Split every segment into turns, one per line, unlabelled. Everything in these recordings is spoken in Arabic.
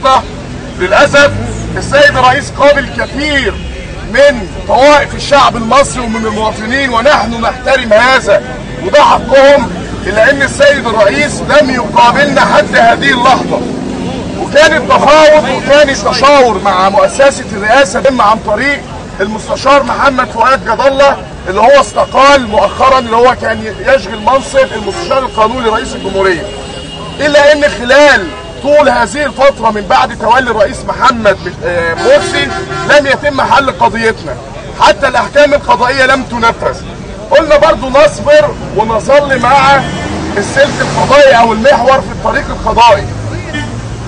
الشرطة. للأسف السيد الرئيس قابل كثير من طوائف الشعب المصري ومن المواطنين، ونحن نحترم هذا وده حقهم، إلا أن السيد الرئيس لم يقابلنا حتى هذه اللحظة. وكان التفاوض وكان التشاور مع مؤسسة الرئاسة عن طريق المستشار محمد فؤاد جد الله اللي هو استقال مؤخرا، اللي هو كان يشغل منصب المستشار القانوني لرئيس الجمهورية. إلا أن خلال طول هذه الفترة من بعد تولي الرئيس محمد مرسي لم يتم حل قضيتنا، حتى الأحكام القضائية لم تنفذ. قلنا برضو نصبر ونظل مع السلك القضائي أو المحور في الطريق القضائي.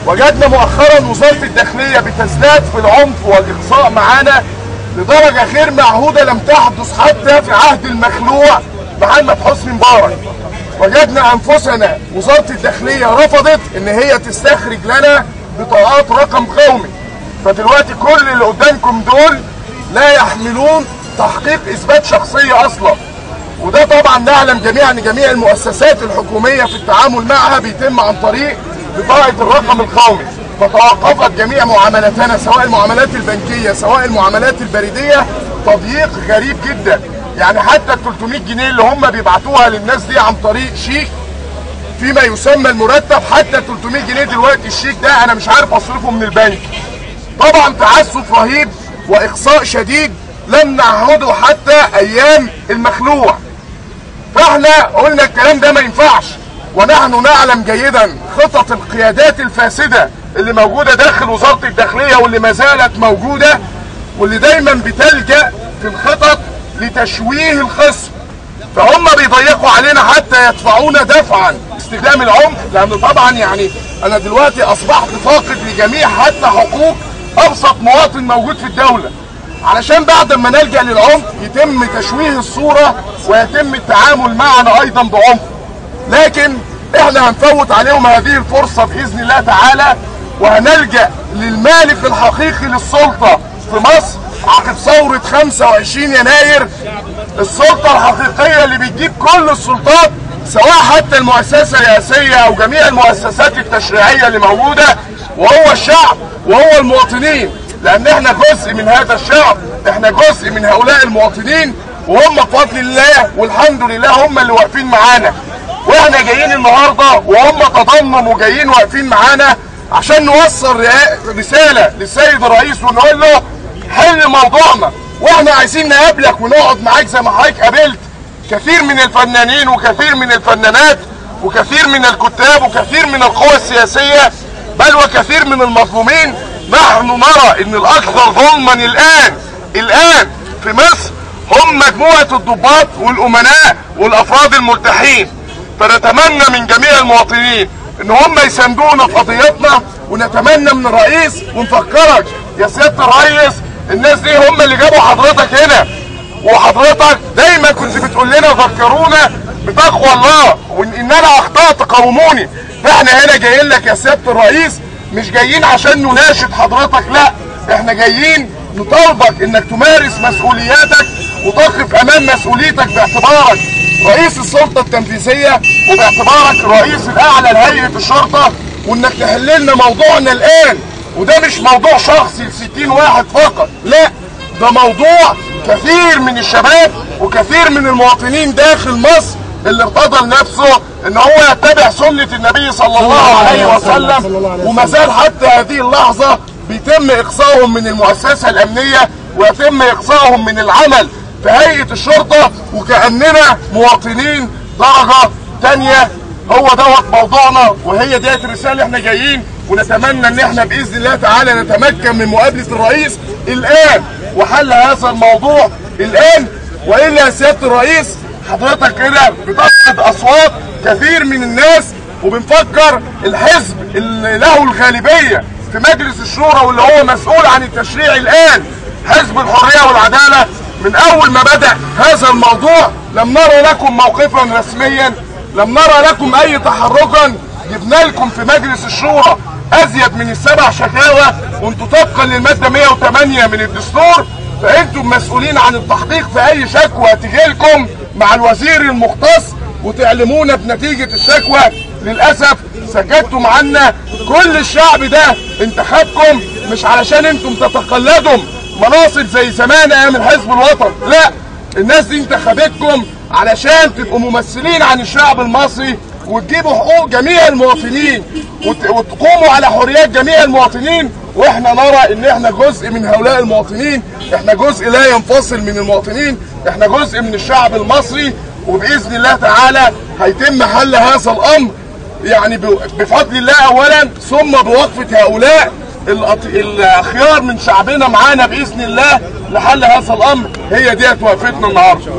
وجدنا مؤخرا وزارة الداخلية بتزداد في العنف والإقصاء معانا لدرجة غير معهودة لم تحدث حتى في عهد المخلوع محمد حسني مبارك. وجدنا أنفسنا وزارة الداخلية رفضت إن هي تستخرج لنا بطاقات رقم قومي. فدلوقتي كل اللي قدامكم دول لا يحملون تحقيق إثبات شخصية أصلا. وده طبعا نعلم جميعا ان جميع المؤسسات الحكوميه في التعامل معها بيتم عن طريق بطاقه الرقم القومي. فتوقفت جميع معاملاتنا سواء المعاملات البنكيه سواء المعاملات البريديه تضييق غريب جدا. يعني حتى ال 300 جنيه اللي هم بيبعتوها للناس دي عن طريق شيك فيما يسمى المرتب، حتى 300 جنيه دلوقتي الشيك ده انا مش عارف اصرفه من البنك. طبعا تعسف رهيب واقصاء شديد لم نعهده حتى ايام المخلوع. فاحنا قلنا الكلام ده ما ينفعش، ونحن نعلم جيدا خطط القيادات الفاسده اللي موجوده داخل وزاره الداخليه واللي ما زالت موجوده، واللي دايما بتلجأ في الخطط لتشويه الخصم. فهم بيضيقوا علينا حتى يدفعونا دفعا استخدام العنف، لان طبعا يعني انا دلوقتي اصبحت فاقد لجميع حتى حقوق ابسط مواطن موجود في الدوله، علشان بعد ما نلجأ للعنف يتم تشويه الصورة ويتم التعامل معنا ايضا بعنف. لكن احنا هنفوت عليهم هذه الفرصة باذن الله تعالى، وهنلجأ للمالك الحقيقي للسلطة في مصر عقب ثورة 25 يناير، السلطة الحقيقية اللي بتجيب كل السلطات سواء حتى المؤسسة الرئاسية او جميع المؤسسات التشريعية اللي موجودة، وهو الشعب وهو المواطنين. لان احنا جزء من هذا الشعب، احنا جزء من هؤلاء المواطنين، وهم بفضل الله والحمد لله هم اللي واقفين معانا. واحنا جايين النهارده وهم تضامنوا جايين واقفين معانا عشان نوصل رساله للسيد الرئيس ونقول له حل موضوعنا، واحنا عايزين نقابلك ونقعد معاك زي ما حضرتك قابلت كثير من الفنانين وكثير من الفنانات وكثير من الكتاب وكثير من القوى السياسيه، بل وكثير من المظلومين. نحن نرى ان الاكثر ظلما الان في مصر هم مجموعة الضباط والامناء والافراد الملتحين. فنتمنى من جميع المواطنين ان هم يساندونا في قضيتنا، ونتمنى من الرئيس ونفكرك يا سيادة الرئيس الناس دي هم اللي جابوا حضرتك هنا، وحضرتك دايما كنت بتقول لنا ذكرونا بتقوى الله وان انا اخطأت قوموني. احنا هنا جايين لك يا سيادة الرئيس، مش جايين عشان نناشد حضرتك، لا احنا جايين نطالبك انك تمارس مسؤولياتك وتقف امام مسؤوليتك باعتبارك رئيس السلطة التنفيذية وباعتبارك الرئيس الاعلى لهيئة الشرطة، وانك تحل لنا موضوعنا الان. وده مش موضوع شخصي ل60 واحد فقط، لا ده موضوع كثير من الشباب وكثير من المواطنين داخل مصر اللي ارتضى لنفسه ان هو يتبع سنة النبي صلى الله عليه وسلم، وما زال حتى هذه اللحظة بيتم اقصائهم من المؤسسة الامنية ويتم اقصائهم من العمل في هيئة الشرطة، وكأننا مواطنين درجة تانية. هو دوت موضوعنا وهي ديت الرسالة اللي احنا جايين، ونتمنى ان احنا باذن الله تعالى نتمكن من مقابلة الرئيس الان وحل هذا الموضوع الان. والا يا سيادة الرئيس حضرتك كده بتفقد اصوات كثير من الناس، وبنفكر الحزب اللي له الغالبيه في مجلس الشورى واللي هو مسؤول عن التشريع الان، حزب الحريه والعداله، من اول ما بدأ هذا الموضوع لم نرى لكم موقفا رسميا، لم نرى لكم اي تحركا. جبنا لكم في مجلس الشورى ازيد من ال7 شكاوى، وانتم طبقا للماده 108 من الدستور فانتم مسؤولين عن التحقيق في اي شكوى تجي لكم مع الوزير المختص، وتعلمونا بنتيجة الشكوى للاسف سكتتم عنا. كل الشعب ده انتخابكم مش علشان انتم تتقلدوا مناصب زي زمان ايام الحزب الوطني، لا، الناس دي انتخبتكم علشان تبقوا ممثلين عن الشعب المصري وتجيبوا حقوق جميع المواطنين وتقوموا على حريات جميع المواطنين. واحنا نرى ان احنا جزء من هؤلاء المواطنين، احنا جزء لا ينفصل من المواطنين، احنا جزء من الشعب المصري، وباذن الله تعالى هيتم حل هذا الامر يعني بفضل الله اولا، ثم بوقفه هؤلاء الاخيار من شعبنا معانا باذن الله لحل هذا الامر. هي ديت وقفتنا النهارده.